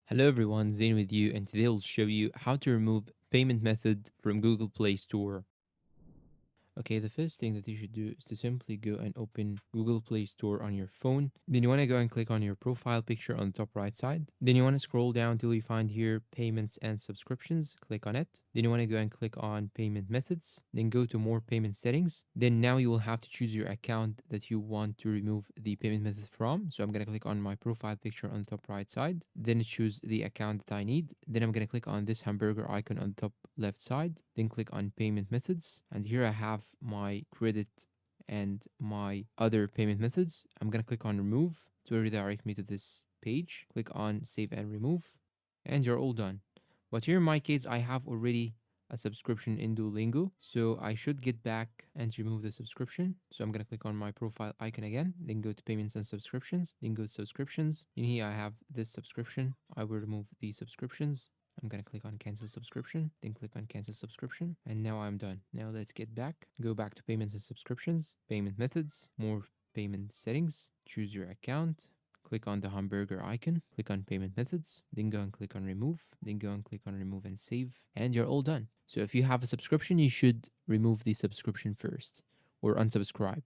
Hello everyone, Zain with you, and today I'll show you how to remove payment method from Google Play Store. Okay, the first thing that you should do is to simply go and open Google Play Store on your phone. Then you want to go and click on your profile picture on the top right side. Then you want to scroll down till you find here payments and subscriptions. Click on it. Then you want to go and click on payment methods. Then go to more payment settings. Then now you will have to choose your account that you want to remove the payment method from. So I'm going to click on my profile picture on the top right side. Then choose the account that I need. Then I'm going to click on this hamburger icon on the top left side. Then click on payment methods. And here I have my credit and my other payment methods. I'm going to click on remove to redirect me to this page. Click on save and remove, and you're all done. But here in my case, I have already a subscription in Duolingo, so I should get back and remove the subscription. So I'm going to click on my profile icon again, then go to payments and subscriptions, then go to subscriptions. In here I have this subscription. I will remove these subscriptions. I'm going to click on cancel subscription, then click on cancel subscription, and now I'm done. Now let's get back. Go back to payments and subscriptions, payment methods, more payment settings, choose your account, click on the hamburger icon, click on payment methods, then go and click on remove, then go and click on remove and save, and you're all done. So if you have a subscription, you should remove the subscription first or unsubscribe.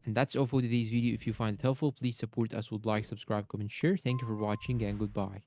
And that's all for today's video. If you find it helpful, please support us with like, subscribe, comment, share. Thank you for watching and goodbye.